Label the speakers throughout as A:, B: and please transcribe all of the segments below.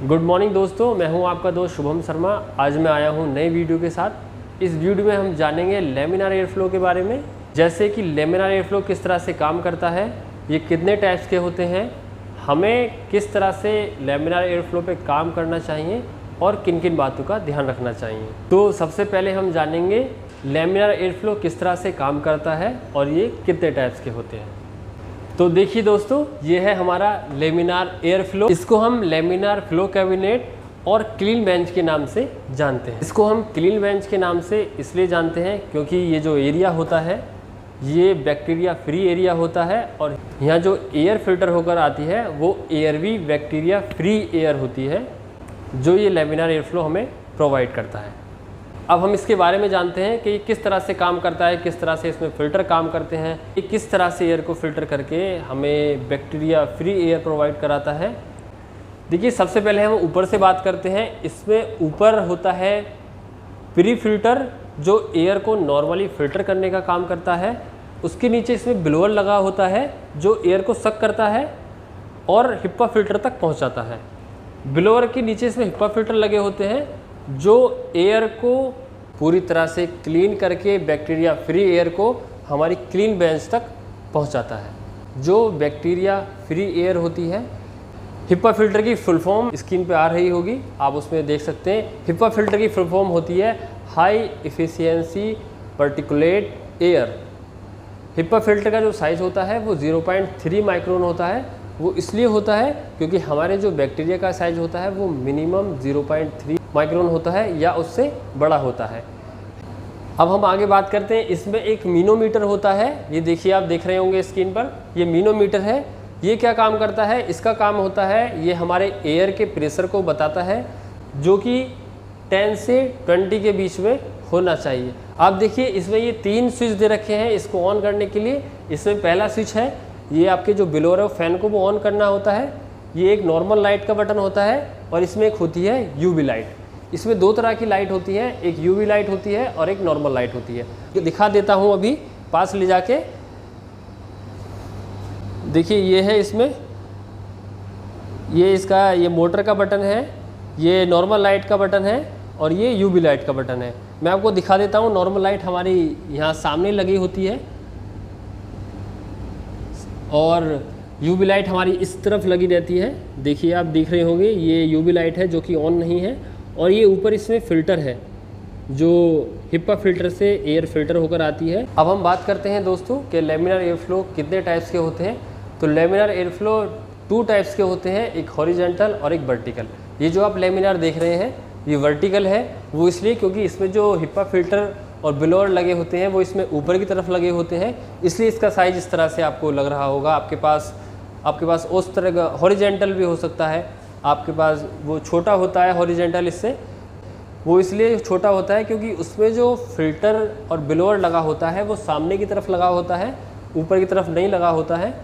A: Good morning दोस्तों, मैं हूं आपका दोस्त शुभम शर्मा। आज मैं आया हूं नई वीडियो के साथ। इस वीडियो में हम जानेंगे लैमिनार एयर फ्लो के बारे में, जैसे कि लैमिनार एयर फ्लो किस तरह से काम करता है, ये कितने टाइप्स के होते हैं, हमें किस तरह से लैमिनार एयर फ्लो पे काम करना चाहिए और किन किन बातों का ध्यान रखना चाहिए। तो सबसे पहले हम जानेंगे लैमिनार एयर फ्लो किस तरह से काम करता है और ये कितने टाइप्स के होते हैं। तो देखिए दोस्तों, ये है हमारा लैमिनार एयर फ्लो। इसको हम लैमिनार फ्लो कैबिनेट और क्लीन बेंच के नाम से जानते हैं। इसको हम क्लीन बेंच के नाम से इसलिए जानते हैं क्योंकि ये जो एरिया होता है ये बैक्टीरिया फ्री एरिया होता है और यहाँ जो एयर फिल्टर होकर आती है वो एयर भी बैक्टीरिया फ्री एयर होती है, जो ये लैमिनार एयर फ्लो हमें प्रोवाइड करता है। अब हम इसके बारे में जानते हैं कि ये किस तरह से काम करता है, किस तरह से इसमें फ़िल्टर काम करते हैं, ये किस तरह से एयर को फ़िल्टर करके हमें बैक्टीरिया फ्री एयर प्रोवाइड कराता है। देखिए, सबसे पहले हम ऊपर से बात करते हैं। इसमें ऊपर होता है प्री फिल्टर, जो एयर को नॉर्मली फ़िल्टर करने का काम करता है। उसके नीचे इसमें ब्लोअर लगा होता है जो एयर को सक करता है और हिप्पा फिल्टर तक पहुँचाता है। ब्लोअर के नीचे इसमें हिप्पा फिल्टर लगे होते हैं जो एयर को पूरी तरह से क्लीन करके बैक्टीरिया फ्री एयर को हमारी क्लीन बेंच तक पहुंचाता है। जो बैक्टीरिया फ्री एयर होती है, हिप्पा फिल्टर की फुल फॉर्म स्क्रीन पे आ रही होगी, आप उसमें देख सकते हैं। हिप्पा फिल्टर की फुल फॉर्म होती है high efficiency particulate air. HEPA filter का जो साइज़ होता है वो 0.3 माइक्रोन होता है। वो इसलिए होता है क्योंकि हमारे जो बैक्टीरिया का साइज़ होता है वो मिनिमम 0.3 माइक्रोन होता है या उससे बड़ा होता है। अब हम आगे बात करते हैं। इसमें एक मीनोमीटर होता है, ये देखिए, आप देख रहे होंगे स्क्रीन पर, ये मीनोमीटर है। ये क्या काम करता है? इसका काम होता है ये हमारे एयर के प्रेशर को बताता है, जो कि 10 से 20 के बीच में होना चाहिए। आप देखिए, इसमें ये 3 स्विच दे रखे हैं इसको ऑन करने के लिए। इसमें पहला स्विच है, ये आपके जो ब्लोअर है फैन को वो ऑन करना होता है। ये एक नॉर्मल लाइट का बटन होता है और इसमें एक होती है यूवी लाइट। इसमें 2 तरह की लाइट होती है, एक यूवी लाइट होती है और एक नॉर्मल लाइट होती है। ये दिखा देता हूँ अभी पास ले जाके। देखिए, ये है इसमें, ये इसका ये मोटर का बटन है, ये नॉर्मल लाइट का बटन है और ये यूवी लाइट का बटन है। मैं आपको दिखा देता हूँ। नॉर्मल लाइट हमारी यहाँ सामने लगी होती है और यूवी लाइट हमारी इस तरफ लगी रहती है। देखिए, आप देख रहे होंगे, ये यूवी लाइट है जो कि ऑन नहीं है और ये ऊपर इसमें फ़िल्टर है जो हिप्पा फिल्टर से एयर फिल्टर होकर आती है। अब हम बात करते हैं दोस्तों कि लैमिनार एयर फ्लो कितने टाइप्स के होते हैं। तो लैमिनार एयर फ्लो 2 टाइप्स के होते हैं, एक हॉरिजॉन्टल और एक वर्टिकल। ये जो आप लैमिनार देख रहे हैं ये वर्टिकल है, वो इसलिए क्योंकि इसमें जो हिप्पा फिल्टर और ब्लोअर लगे होते हैं वो इसमें ऊपर की तरफ लगे होते हैं, इसलिए इसका साइज़ इस तरह से आपको लग रहा होगा। आपके पास उस तरह का हॉरिजॉन्टल भी हो सकता है, आपके पास वो छोटा होता है हॉरिजॉन्टल। इससे वो इसलिए छोटा होता है क्योंकि उसमें जो फिल्टर और ब्लोअर लगा होता है वो सामने की तरफ लगा होता है, ऊपर की तरफ नहीं लगा होता है,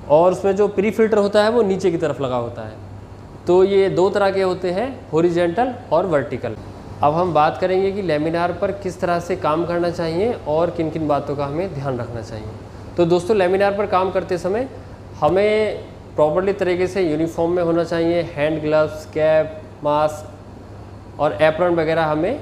A: और उसमें जो प्री फिल्टर होता है वो नीचे की तरफ लगा होता है। तो ये 2 तरह के होते हैं, हॉरिजॉन्टल और वर्टिकल। अब हम बात करेंगे कि लैमिनार पर किस तरह से काम करना चाहिए और किन किन बातों का हमें ध्यान रखना चाहिए। तो दोस्तों, लैमिनार पर काम करते समय हमें प्रॉपर्ली तरीके से यूनिफॉर्म में होना चाहिए। हैंड ग्लव्स, कैप, मास्क और एप्रन वगैरह हमें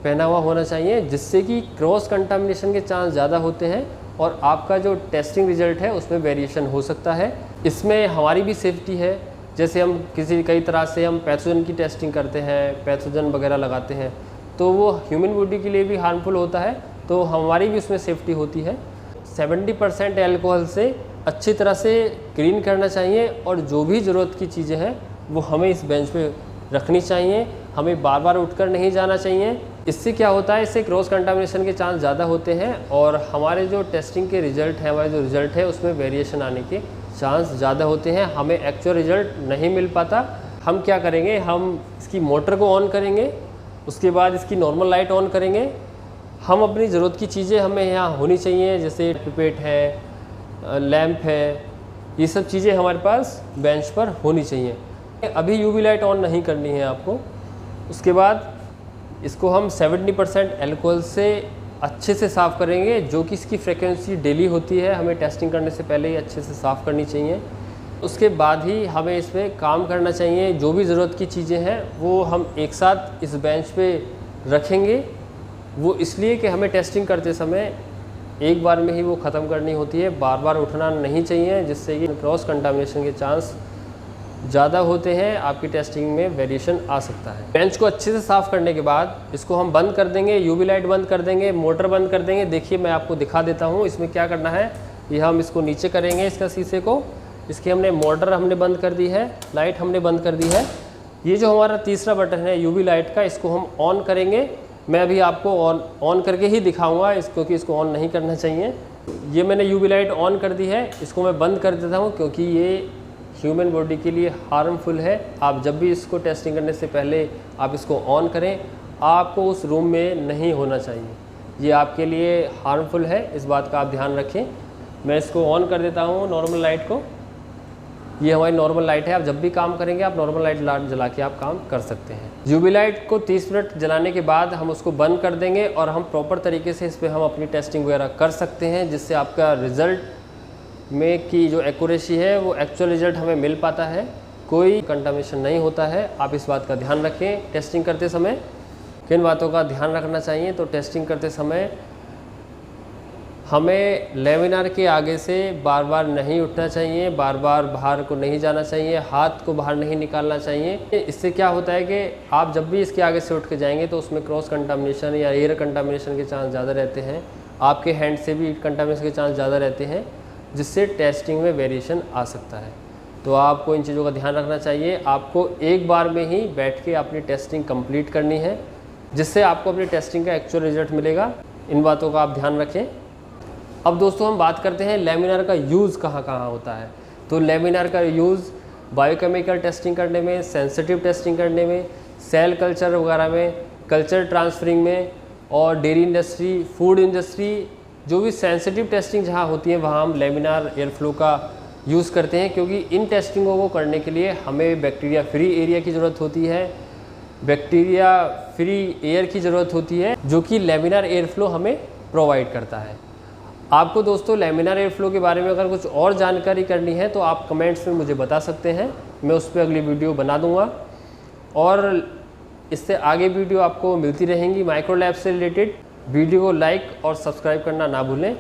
A: पहना हुआ होना चाहिए, जिससे कि क्रॉस कंटामिनेशन के चांस ज़्यादा होते हैं और आपका जो टेस्टिंग रिजल्ट है उसमें वेरिएशन हो सकता है। इसमें हमारी भी सेफ्टी है, जैसे हम कई तरह से हम पैथोजन की टेस्टिंग करते हैं, पैथोजन वगैरह लगाते हैं, तो वो ह्यूमन बॉडी के लिए भी हार्मफुल होता है, तो हमारी भी उसमें सेफ्टी होती है। 70% एल्कोहल से अच्छी तरह से क्लीन करना चाहिए और जो भी ज़रूरत की चीज़ें हैं वो हमें इस बेंच पे रखनी चाहिए। हमें बार बार उठकर नहीं जाना चाहिए। इससे क्या होता है, इससे क्रॉस कंटामिनेशन के चांस ज़्यादा होते हैं और हमारे जो टेस्टिंग के रिज़ल्ट है, हमारे जो रिज़ल्ट है उसमें वेरिएशन आने के चांस ज़्यादा होते हैं। हमें एक्चुअल रिज़ल्ट नहीं मिल पाता। हम क्या करेंगे, हम इसकी मोटर को ऑन करेंगे, उसके बाद इसकी नॉर्मल लाइट ऑन करेंगे। हम अपनी ज़रूरत की चीज़ें हमें यहाँ होनी चाहिए, जैसे पिपेट है, लैंप है, ये सब चीज़ें हमारे पास बेंच पर होनी चाहिए। अभी यूवी लाइट ऑन नहीं करनी है आपको। उसके बाद इसको हम 70% एल्कोहल से अच्छे से साफ़ करेंगे, जो कि इसकी फ्रिक्वेंसी डेली होती है, हमें टेस्टिंग करने से पहले ही अच्छे से साफ़ करनी चाहिए। उसके बाद ही हमें इसमें काम करना चाहिए। जो भी ज़रूरत की चीज़ें हैं वो हम एक साथ इस बेंच पे रखेंगे। वो इसलिए कि हमें टेस्टिंग करते समय एक बार में ही वो ख़त्म करनी होती है, बार बार उठना नहीं चाहिए, जिससे कि क्रॉस कंटामिनेशन के चांस ज़्यादा होते हैं, आपकी टेस्टिंग में वेरिएशन आ सकता है। बेंच को अच्छे से साफ़ करने के बाद इसको हम बंद कर देंगे, यूवी लाइट बंद कर देंगे, मोटर बंद कर देंगे। देखिए मैं आपको दिखा देता हूँ इसमें क्या करना है। ये हम इसको नीचे करेंगे, इसका शीशे को, इसकी हमने मोटर हमने बंद कर दी है, लाइट हमने बंद कर दी है। ये जो हमारा तीसरा बटन है यूवी लाइट का, इसको हम ऑन करेंगे। मैं अभी आपको ऑन करके ही दिखाऊंगा क्योंकि इसको ऑन नहीं करना चाहिए। ये मैंने यूवी लाइट ऑन कर दी है, इसको मैं बंद कर देता हूँ क्योंकि ये ह्यूमन बॉडी के लिए हार्मफुल है। आप जब भी इसको टेस्टिंग करने से पहले आप इसको ऑन करें, आपको उस रूम में नहीं होना चाहिए, ये आपके लिए हार्मफुल है, इस बात का आप ध्यान रखें। मैं इसको ऑन कर देता हूँ नॉर्मल लाइट को। ये हमारी नॉर्मल लाइट है। आप जब भी काम करेंगे आप नॉर्मल लाइट जला के आप काम कर सकते हैं। यूवी लाइट को 30 मिनट जलाने के बाद हम उसको बंद कर देंगे और हम प्रॉपर तरीके से इस पर हम अपनी टेस्टिंग वगैरह कर सकते हैं, जिससे आपका रिज़ल्ट में की जो एक्यूरेसी है वो एक्चुअल रिज़ल्ट हमें मिल पाता है, कोई कंटामिनेशन नहीं होता है। आप इस बात का ध्यान रखें। टेस्टिंग करते समय किन बातों का ध्यान रखना चाहिए, तो टेस्टिंग करते समय हमें लेमिनार के आगे से बार बार नहीं उठना चाहिए, बार बार बाहर को नहीं जाना चाहिए, हाथ को बाहर नहीं निकालना चाहिए। इससे क्या होता है कि आप जब भी इसके आगे से उठ के जाएंगे तो उसमें क्रॉस कंटामिनेशन या एयर कंटामिनेशन के चांस ज़्यादा रहते हैं, आपके हैंड से भी कंटामिनेशन के चांस ज़्यादा रहते हैं, जिससे टेस्टिंग में वेरिएशन आ सकता है। तो आपको इन चीज़ों का ध्यान रखना चाहिए। आपको एक बार में ही बैठ के अपनी टेस्टिंग कंप्लीट करनी है, जिससे आपको अपनी टेस्टिंग का एक्चुअल रिजल्ट मिलेगा। इन बातों का आप ध्यान रखें। अब दोस्तों हम बात करते हैं लेमिनार का यूज़ कहाँ कहाँ होता है। तो लेमिनार का यूज़ बायोकेमिकल टेस्टिंग करने में, सेंसिटिव टेस्टिंग करने में, सेल कल्चर वगैरह में, कल्चर ट्रांसफरिंग में, और डेयरी इंडस्ट्री, फूड इंडस्ट्री, जो भी सेंसिटिव टेस्टिंग जहाँ होती है वहाँ हम लेमिनार एयर फ्लो का यूज़ करते हैं। क्योंकि इन टेस्टिंगों को करने के लिए हमें बैक्टीरिया फ्री एरिया की ज़रूरत होती है, बैक्टीरिया फ्री एयर की ज़रूरत होती है, जो कि लेमिनार एयर फ्लो हमें प्रोवाइड करता है। आपको दोस्तों लेमिनार एयर फ्लो के बारे में अगर कुछ और जानकारी करनी है तो आप कमेंट्स में मुझे बता सकते हैं, मैं उस पर अगली वीडियो बना दूंगा। और इससे आगे वीडियो आपको मिलती रहेंगी माइक्रो लैब से रिलेटेड। वीडियो को लाइक और सब्सक्राइब करना ना भूलें।